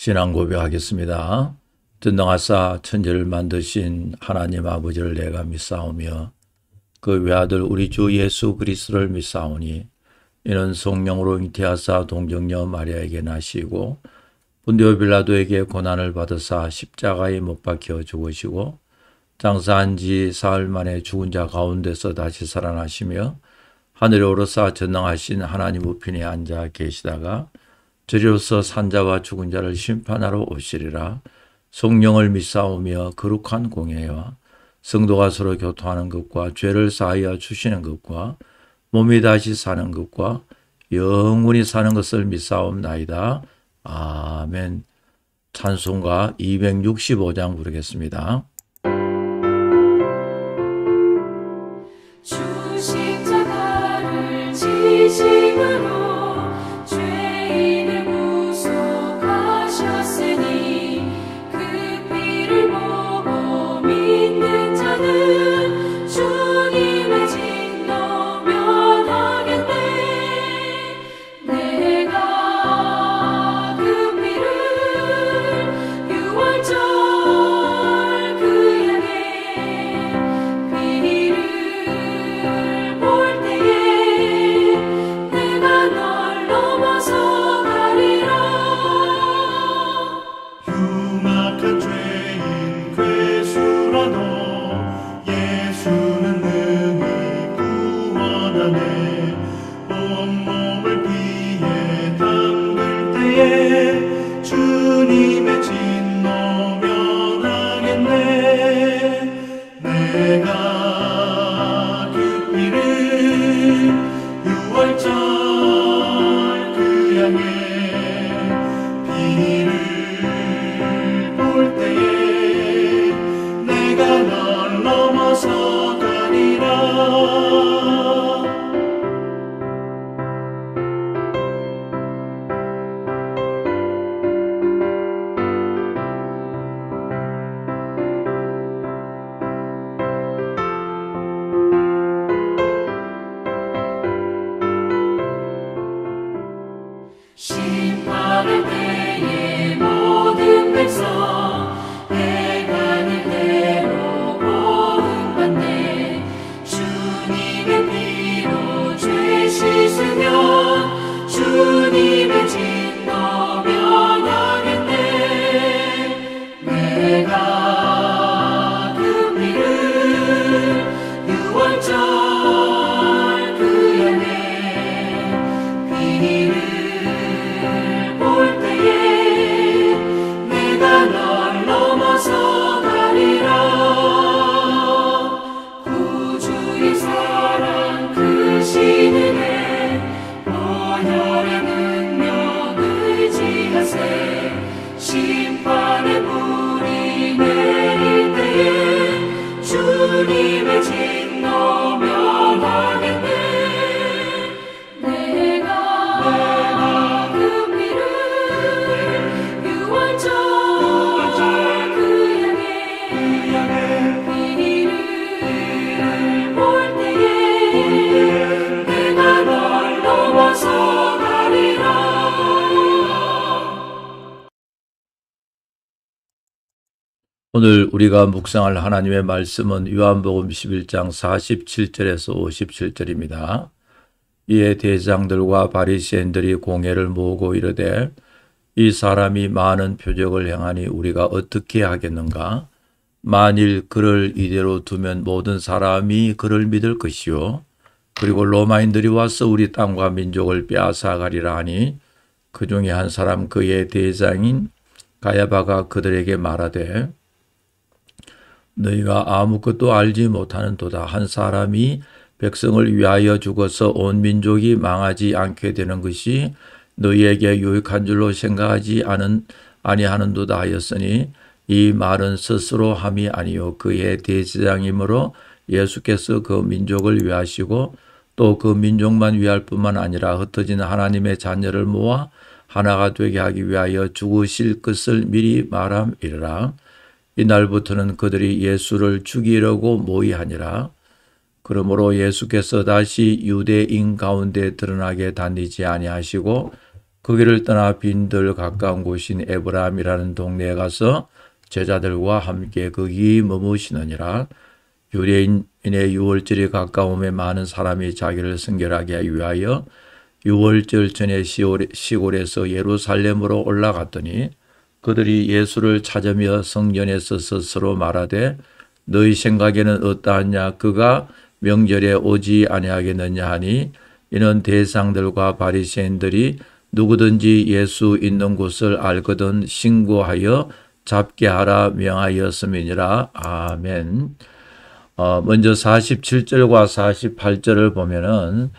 신앙 고백하겠습니다. 전능하사 천지를 만드신 하나님 아버지를 내가 믿사오며 그 외아들 우리 주 예수 그리스도를 믿사오니 이는 성령으로 잉태하사 동정녀 마리아에게 나시고 본디오 빌라도에게 고난을 받으사 십자가에 못 박혀 죽으시고 장사한 지 사흘 만에 죽은 자 가운데서 다시 살아나시며 하늘에 오르사 전능하신 하나님 우편에 앉아 계시다가 저리로서 산자와 죽은 자를 심판하러 오시리라. 성령을 믿사오며 거룩한 공예와 성도가 서로 교통하는 것과 죄를 사하여 주시는 것과 몸이 다시 사는 것과 영원히 사는 것을 믿사옵나이다. 아멘. 찬송가 265장 부르겠습니다. 주 십자가를 지심으로 주님의 진노 면하겠네. 내가 그 피를 유월절 그 양의 피를 볼 때에 내가 널 넘어서 가리라. 심판의 때에 모든 백성 행하는 대로 보응받네. 주님의 피로 죄 씻으면 주님의 진노 면하겠네. 내가 그 피를 유월절 그 양의 피를 구주의 사랑 크신 은혜 보혈의 능력 의지하세. 심판의 불이 내릴 때에 주님의 진노 면하겠네. 내가 그 피를 유월절 그 양의 피를 볼 때에 내가 널 넘어서 가리라. 오늘 우리가 묵상할 하나님의 말씀은 요한복음 11장 47절에서 57절입니다. 이에 대장들과 바리새인들이 공회를 모으고 이르되 이 사람이 많은 표적을 행하니 우리가 어떻게 하겠는가? 만일 그를 이대로 두면 모든 사람이 그를 믿을 것이요 그리고 로마인들이 와서 우리 땅과 민족을 빼앗아가리라 하니 그 중에 한 사람 그의 대장인 가야바가 그들에게 말하되 너희가 아무것도 알지 못하는 도다. 한 사람이 백성을 위하여 죽어서 온 민족이 망하지 않게 되는 것이 너희에게 유익한 줄로 생각하지 아니하는도다 하였으니 이 말은 스스로 함이 아니요 그의 대제장이므로 예수께서 그 민족을 위하시고 또 그 민족만 위할 뿐만 아니라 흩어진 하나님의 자녀를 모아 하나가 되게 하기 위하여 죽으실 것을 미리 말함이라. 이날부터는 그들이 예수를 죽이려고 모의하니라. 그러므로 예수께서 다시 유대인 가운데 드러나게 다니지 아니하시고 거기를 떠나 빈들 가까운 곳인 에브라임이라는 동네에 가서 제자들과 함께 거기 머무시느니라. 유대인의 유월절이 가까움에 많은 사람이 자기를 순결하게 위하여 유월절 전에 시골에서 예루살렘으로 올라갔더니 그들이 예수를 찾으며 성전에서 스스로 말하되 너희 생각에는 어떠하냐 그가 명절에 오지 아니하겠느냐 하니 이는 대상들과 바리새인들이 누구든지 예수 있는 곳을 알거든 신고하여 잡게 하라 명하였음이니라. 아멘. 먼저 47절과 48절을 보면은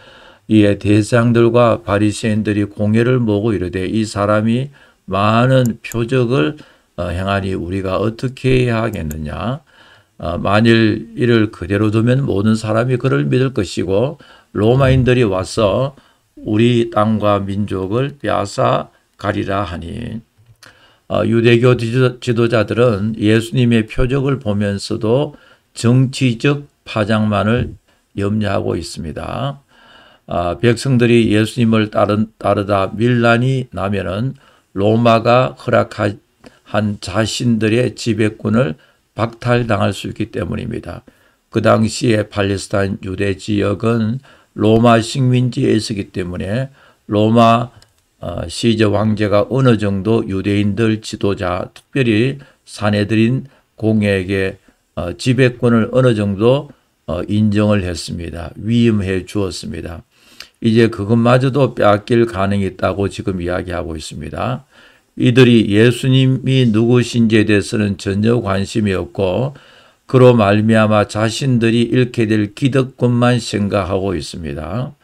이에 대상들과 바리새인들이 공회를 모으고 이르되 이 사람이 많은 표적을 행하니 우리가 어떻게 해야 하겠느냐. 만일 이를 그대로 두면 모든 사람이 그를 믿을 것이고 로마인들이 와서 우리 땅과 민족을 빼앗아 가리라 하니 유대교 지도자들은 예수님의 표적을 보면서도 정치적 파장만을 염려하고 있습니다. 백성들이 예수님을 따르다 밀란이 나면은 로마가 허락한 자신들의 지배권을 박탈당할 수 있기 때문입니다. 그 당시에 팔레스타인 유대 지역은 로마 식민지에 있었기 때문에 로마 시저 황제가 어느 정도 유대인들 지도자, 특별히 사내들인 공회에게 지배권을 어느 정도 인정을 했습니다. 위임해 주었습니다. 이제 그것마저도 빼앗길 가능이 있다고 지금 이야기하고 있습니다. 이들이 예수님이 누구신지에 대해서는 전혀 관심이 없고 그로 말미암아 자신들이 잃게 될 기득권만 생각하고 있습니다.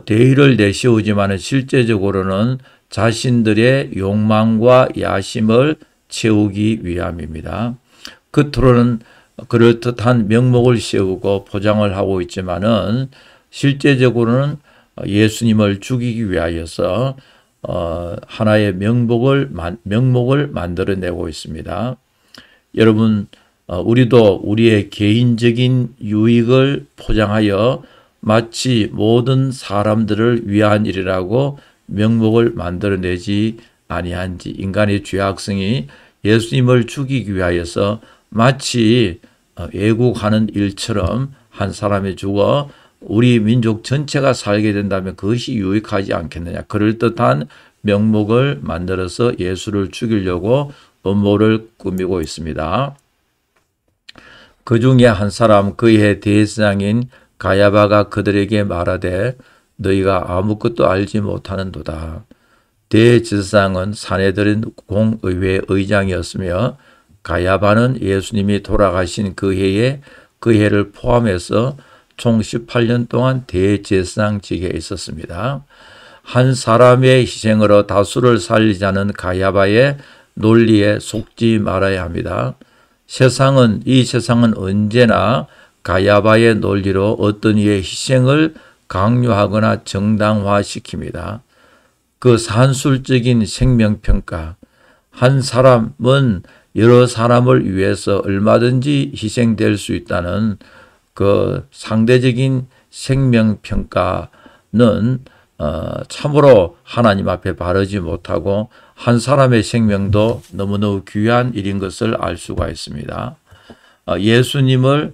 대의를 내세우지만 실제적으로는 자신들의 욕망과 야심을 채우기 위함입니다. 겉으로는 그럴듯한 명목을 세우고 포장을 하고 있지만은 실제적으로는 예수님을 죽이기 위하여서 하나의 명목을 만들어내고 있습니다. 여러분, 우리도 우리의 개인적인 유익을 포장하여 마치 모든 사람들을 위한 일이라고 명목을 만들어내지 아니한지 인간의 죄악성이 예수님을 죽이기 위하여서 마치 애국하는 일처럼 한 사람이 죽어 우리 민족 전체가 살게 된다면 그것이 유익하지 않겠느냐. 그럴듯한 명목을 만들어서 예수를 죽이려고 음모를 꾸미고 있습니다. 그 중에 한 사람 그의 대제사장인 가야바가 그들에게 말하되 너희가 아무것도 알지 못하는도다. 대제사장은 사내들인 공의회 의장이었으며 가야바는 예수님이 돌아가신 그 해를 포함해서 총 18년 동안 대제사장직에 있었습니다. 한 사람의 희생으로 다수를 살리자는 가야바의 논리에 속지 말아야 합니다. 이 세상은 언제나 가야바의 논리로 어떤 이의 희생을 강요하거나 정당화시킵니다. 그 산술적인 생명평가, 한 사람은 여러 사람을 위해서 얼마든지 희생될 수 있다는 그 상대적인 생명평가는 참으로 하나님 앞에 바르지 못하고 한 사람의 생명도 너무너무 귀한 일인 것을 알 수가 있습니다. 예수님을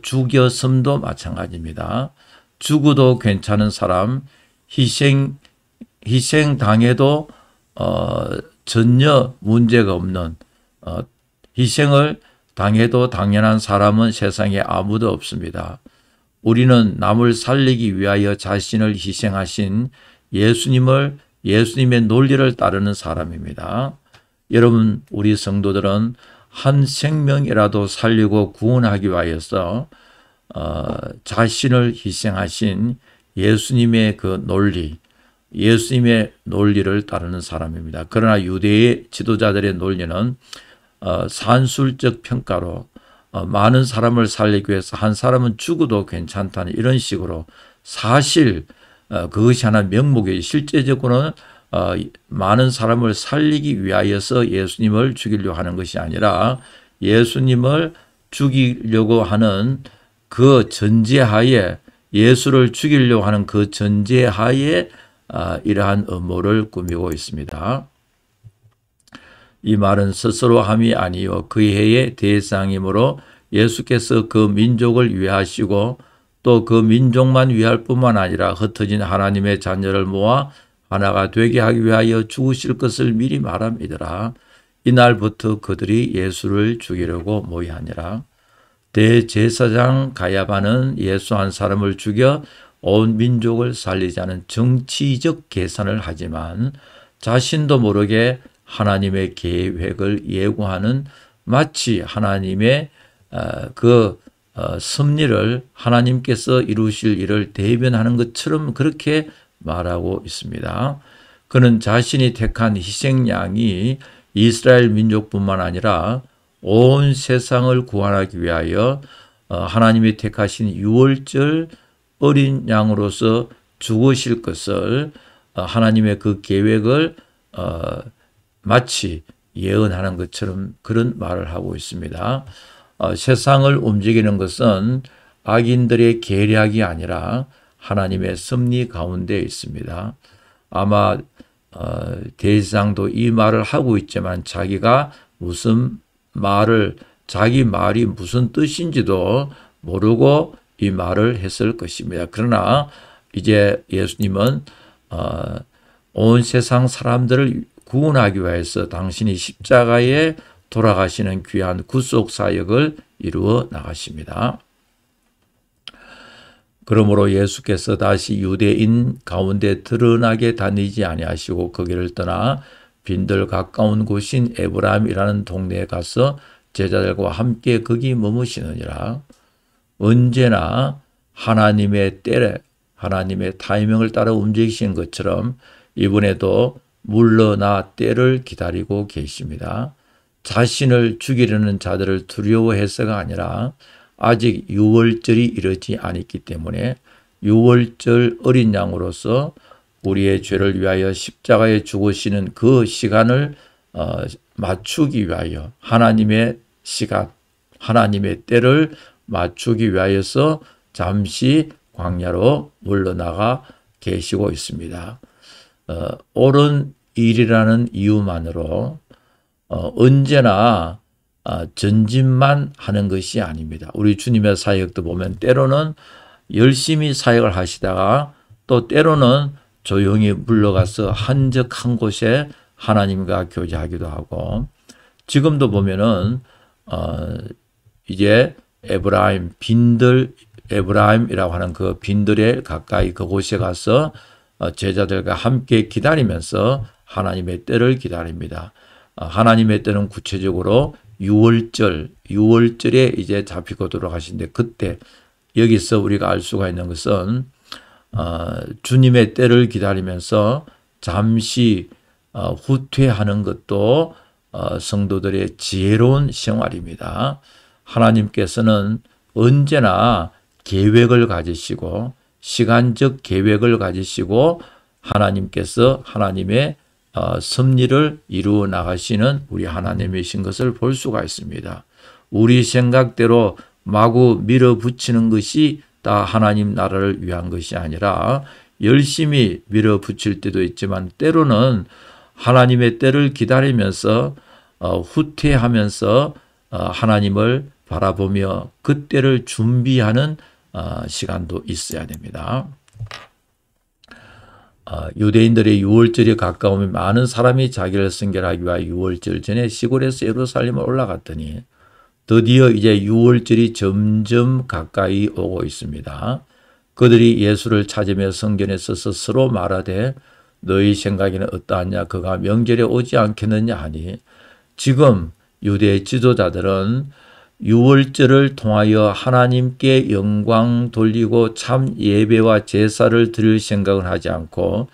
죽였음도 마찬가지입니다. 죽어도 괜찮은 사람, 희생당해도 전혀 문제가 없는 희생을 당해도 당연한 사람은 세상에 아무도 없습니다. 우리는 남을 살리기 위하여 자신을 희생하신 예수님의 논리를 따르는 사람입니다. 여러분, 우리 성도들은 한 생명이라도 살리고 구원하기 위하여서 자신을 희생하신 예수님의 그 논리, 예수님의 논리를 따르는 사람입니다. 그러나 유대의 지도자들의 논리는 산술적 평가로 많은 사람을 살리기 위해서 한 사람은 죽어도 괜찮다는 이런 식으로 사실 그것이 하나 명목이지 실제적으로는 많은 사람을 살리기 위하여서 예수님을 죽이려고 하는 것이 아니라 예수님을 죽이려고 하는 그 전제하에 예수를 죽이려고 하는 그 전제하에 이러한 음모를 꾸미고 있습니다. 이 말은 스스로 함이 아니요 그 해의 대상이므로 예수께서 그 민족을 위하시고 또 그 민족만 위할 뿐만 아니라 흩어진 하나님의 자녀를 모아 하나가 되게 하기 위하여 죽으실 것을 미리 말함이더라. 이날부터 그들이 예수를 죽이려고 모이하니라. 대제사장 가야바는 예수 한 사람을 죽여 온 민족을 살리자는 정치적 계산을 하지만 자신도 모르게 하나님의 계획을 예고하는 마치 하나님의 섭리를 하나님께서 이루실 일을 대변하는 것처럼 그렇게 말하고 있습니다. 그는 자신이 택한 희생양이 이스라엘 민족뿐만 아니라 온 세상을 구원하기 위하여 하나님이 택하신 유월절 어린 양으로서 죽으실 것을 하나님의 그 계획을 마치 예언하는 것처럼 그런 말을 하고 있습니다. 세상을 움직이는 것은 악인들의 계략이 아니라 하나님의 섭리 가운데 있습니다. 아마 대제사장도 이 말을 하고 있지만 자기가 무슨 말을 자기 말이 무슨 뜻인지도 모르고 이 말을 했을 것입니다. 그러나 이제 예수님은 온 세상 사람들을 구원하기 위해서 당신이 십자가에 돌아가시는 귀한 구속 사역을 이루어 나가십니다. 그러므로 예수께서 다시 유대인 가운데 드러나게 다니지 아니하시고 거기를 떠나 빈들 가까운 곳인 에브라임이라는 동네에 가서 제자들과 함께 거기 머무시느니라. 언제나 하나님의 때에 하나님의 타이밍을 따라 움직이신 것처럼 이번에도 물러나 때를 기다리고 계십니다. 자신을 죽이려는 자들을 두려워해서가 아니라 아직 유월절이 이르지 않았기 때문에 유월절 어린 양으로서 우리의 죄를 위하여 십자가에 죽으시는 그 시간을 맞추기 위하여 하나님의 시간, 하나님의 때를 맞추기 위하여서 잠시 광야로 물러나가 계시고 있습니다. 옳은 일이라는 이유만으로 언제나 전진만 하는 것이 아닙니다. 우리 주님의 사역도 보면 때로는 열심히 사역을 하시다가 또 때로는 조용히 물러가서 한적한 곳에 하나님과 교제하기도 하고 지금도 보면은 이제 에브라임이라고 하는 그 빈들에 가까이 그곳에 가서 제자들과 함께 기다리면서 하나님의 때를 기다립니다. 하나님의 때는 구체적으로 유월절에 이제 잡히고 돌아가신데 그때 여기서 우리가 알 수가 있는 것은 주님의 때를 기다리면서 잠시 후퇴하는 것도 성도들의 지혜로운 생활입니다. 하나님께서는 언제나 계획을 가지시고 시간적 계획을 가지시고 하나님께서 하나님의 섭리를 이루어 나가시는 우리 하나님이신 것을 볼 수가 있습니다. 우리 생각대로 마구 밀어붙이는 것이 다 하나님 나라를 위한 것이 아니라 열심히 밀어붙일 때도 있지만 때로는 하나님의 때를 기다리면서 후퇴하면서 하나님을 바라보며 그 때를 준비하는 시간도 있어야 됩니다. 유대인들의 유월절이 가까우면 많은 사람이 자기를 순결하기 위하여 유월절 전에 시골에서 예루살렘을 올라갔더니 드디어 이제 유월절이 점점 가까이 오고 있습니다. 그들이 예수를 찾으며 성전에 서서 서로 말하되 너희 생각에는 어떠하냐 그가 명절에 오지 않겠느냐 하니 지금 유대 지도자들은 유월절을 통하여 하나님께 영광 돌리고 참 예배와 제사를 드릴 생각을 하지 않고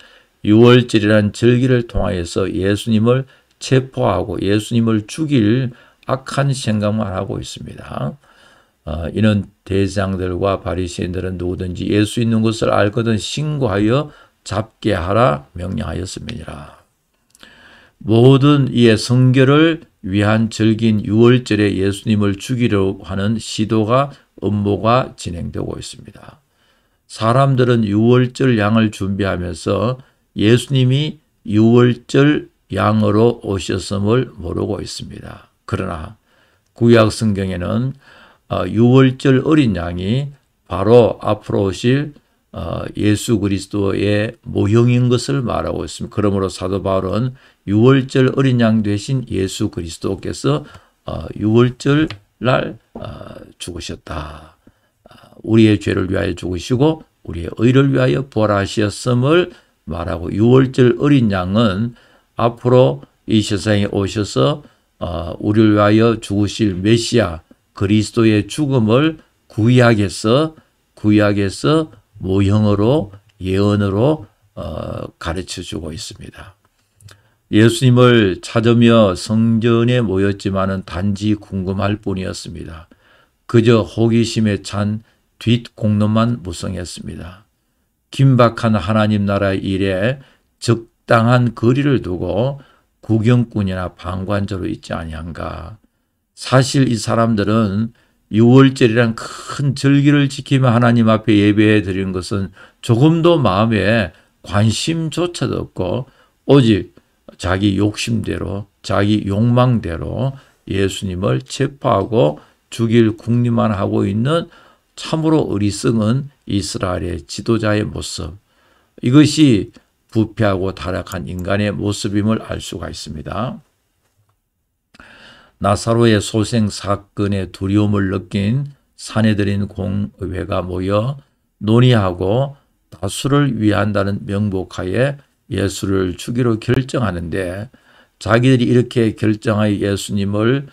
유월절이라는 절기를 통하여서 예수님을 체포하고 예수님을 죽일 악한 생각만 하고 있습니다. 이는 대제사장들과 바리새인들은 누구든지 예수 있는 것을 알거든 신고하여 잡게 하라 명령하였음이니라. 모든 이의 성결을 위한 절기인 유월절에 예수님을 죽이려고 하는 시도가 음모가 진행되고 있습니다. 사람들은 유월절 양을 준비하면서 예수님이 유월절 양으로 오셨음을 모르고 있습니다. 그러나 구약 성경에는 유월절 어린 양이 바로 앞으로 오실 예수 그리스도의 모형인 것을 말하고 있습니다. 그러므로 사도 바울은 유월절 어린 양 되신 예수 그리스도께서 유월절 날 죽으셨다. 우리의 죄를 위하여 죽으시고 우리의 의를 위하여 부활하셨음을 말하고, 유월절 어린 양은 앞으로 이 세상에 오셔서 우리를 위하여 죽으실 메시아 그리스도의 죽음을 구약에서 모형으로 예언으로 가르쳐주고 있습니다. 예수님을 찾으며 성전에 모였지만은 단지 궁금할 뿐이었습니다. 그저 호기심에 찬 뒷공론만 무성했습니다. 긴박한 하나님 나라의 일에 적당한 거리를 두고 구경꾼이나 방관자로 있지 아니한가. 사실 이 사람들은 유월절이란 큰 절기를 지키며 하나님 앞에 예배해 드리는 것은 조금도 마음에 관심조차도 없고 오직 자기 욕심대로, 자기 욕망대로 예수님을 체포하고 죽일 궁리만 하고 있는 참으로 어리석은 이스라엘의 지도자의 모습, 이것이 부패하고 타락한 인간의 모습임을 알 수가 있습니다. 나사로의 소생 사건의 두려움을 느낀 사내들인 공회가 모여 논의하고 다수를 위한다는 명목하에 예수를 죽이로 결정하는데, 자기들이 이렇게 결정하여 예수님을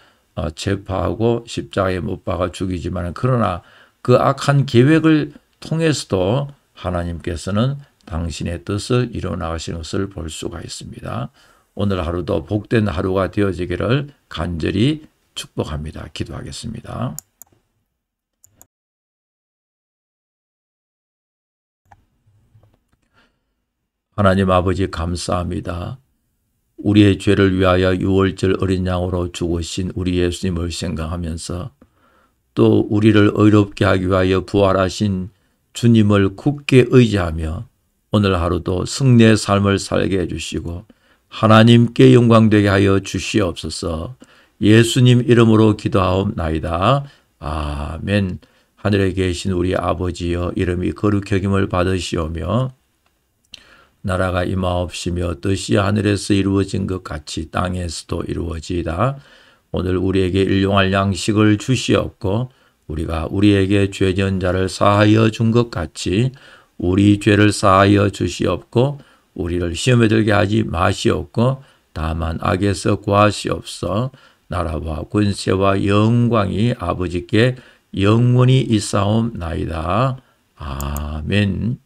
체포하고 십자가에 못 박아 죽이지만, 그러나 그 악한 계획을 통해서도 하나님께서는 당신의 뜻을 이루어 나가시는 것을 볼 수가 있습니다. 오늘 하루도 복된 하루가 되어지기를 간절히 축복합니다. 기도하겠습니다. 하나님 아버지 감사합니다. 우리의 죄를 위하여 유월절 어린 양으로 죽으신 우리 예수님을 생각하면서 또 우리를 의롭게 하기 위하여 부활하신 주님을 굳게 의지하며 오늘 하루도 승리의 삶을 살게 해주시고 하나님께 영광되게 하여 주시옵소서. 예수님 이름으로 기도하옵나이다. 아멘. 하늘에 계신 우리 아버지여, 이름이 거룩히 여김을 받으시오며 나라가 임하옵시며 뜻이 하늘에서 이루어진 것 같이 땅에서도 이루어지이다. 오늘 우리에게 일용할 양식을 주시옵고 우리가 우리에게 죄진 자를 사하여 준 것 같이 우리 죄를 사하여 주시옵고 우리를 시험에 들게 하지 마시옵고 다만 악에서 구하시옵소서. 나라와 권세와 영광이 아버지께 영원히 있사옵나이다. 아멘.